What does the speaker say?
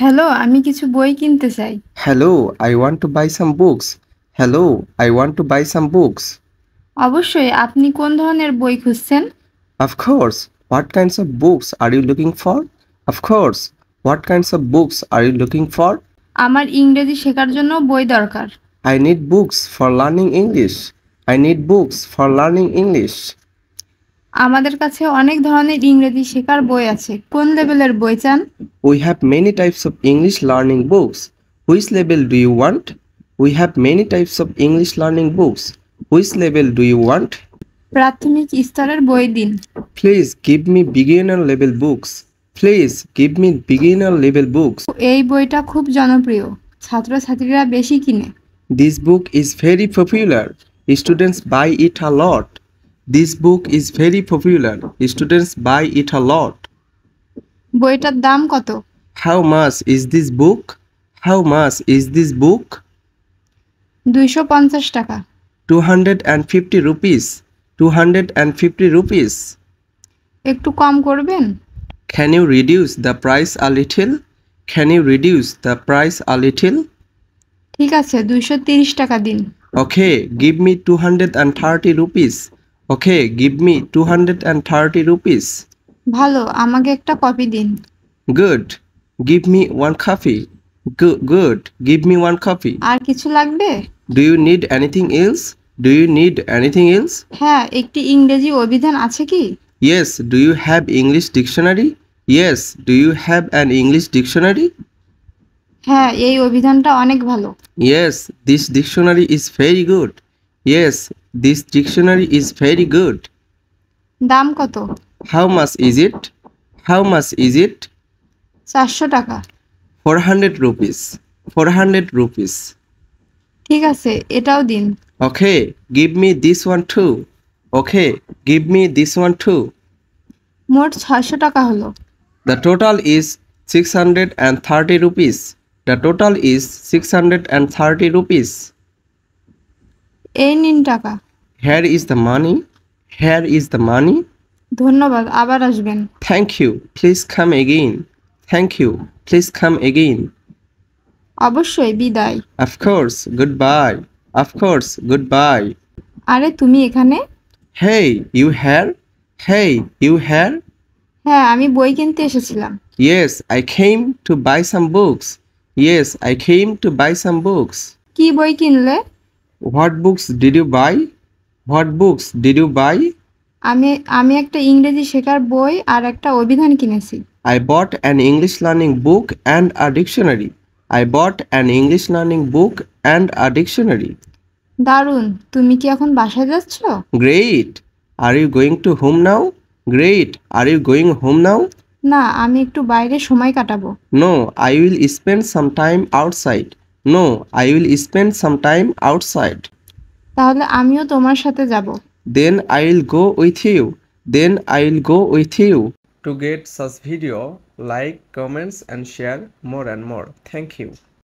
Hello, আমি কিছু বই কিনতে চাই। Hello, I want to buy some books. Hello, I want to buy some books. অবশ্যই, আপনি কোন ধরনের বই খুঁজছেন? Of course, what kinds of books are you looking for? Of course, what kinds of books are you looking for? আমার ইংরেজি শেখার জন্য বই দরকার। I need books for learning English. I need books for learning English. আমাদের কাছে অনেক ধরনের ইংরেজি শেখার বই আছে। কোন লেভেলের বই চান? We have many types of English learning books. Which level do you want? We have many types of English learning books. Which level do you want? প্রাথমিক স্তরের বই দিন। Please give me beginner level books. Please give me beginner level books. এই বইটা খুব জনপ্রিয়। ছাত্রছাত্রীরা বেশি কিনে। This book is very popular. Students buy it a lot. This book is very popular. Students buy it a lot. বইটার দাম কত? How much is this book? How much is this book? 250 টাকা। 250 rupees. 250 rupees. একটু কম করবেন? Can you reduce the price a little? Can you reduce the price a little? ঠিক আছে, 230 টাকা দিন। Okay, give me 230 rupees. Okay, give me 230 rupees. ভালো, আমাকে একটা কপি দিন। Good. Give me one copy. Good. Give me one copy. আর কিছু লাগবে? Do you need anything else? Do you need anything else? হ্যাঁ, একটি ইংরেজি অভিধান আছে কি? Yes. Do you have English dictionary? Yes. Do you have an English dictionary? হ্যাঁ, এই অভিধানটা অনেক ভালো। Yes. This dictionary is very good. Yes. This dictionary is very good. দাম কত? How much is it? How much is it? 400 টাকা। 400 rupees. 400 rupees. ঠিক আছে, এটাও দিন। Okay, give me this one too. Okay, give me this one too. মোট 600 টাকা হলো। The total is 630 rupees. The total is 630 rupees. এই নিন টাকা। Here is the money. Here is the money. ধন্যবাদ, আবার আসবেন। Thank you. Please come again. Thank you. Please come again. অবশ্যই, বিদায়। Of course, goodbye. Of course, goodbye. আরে তুমি এখানে? Hey, you here? Hey, you here? হ্যাঁ, আমি বই কিনতে এসেছিলাম। Yes, I came to buy some books. Yes, I came to buy some books. কি বই কিনলে? What books did you buy? What books did you buy? আমি আমি একটা ইংরেজি শেখার বই আর একটা অভিধান কিনেছি। I bought an English learning book and a dictionary. I bought an English learning book and a dictionary. দারুণ, তুমি কি এখন বাসায় যাচ্ছ? Great. Are you going to home now? Great. Are you going home now? না, আমি একটু বাইরে সময় কাটাবো। No, I will spend some time outside. No, I will spend some time outside. তাহলে আমিও তোমার সাথে যাব। Then I will go with you. Then I will go with you. To get such video, like, comments and share more and more. Thank you.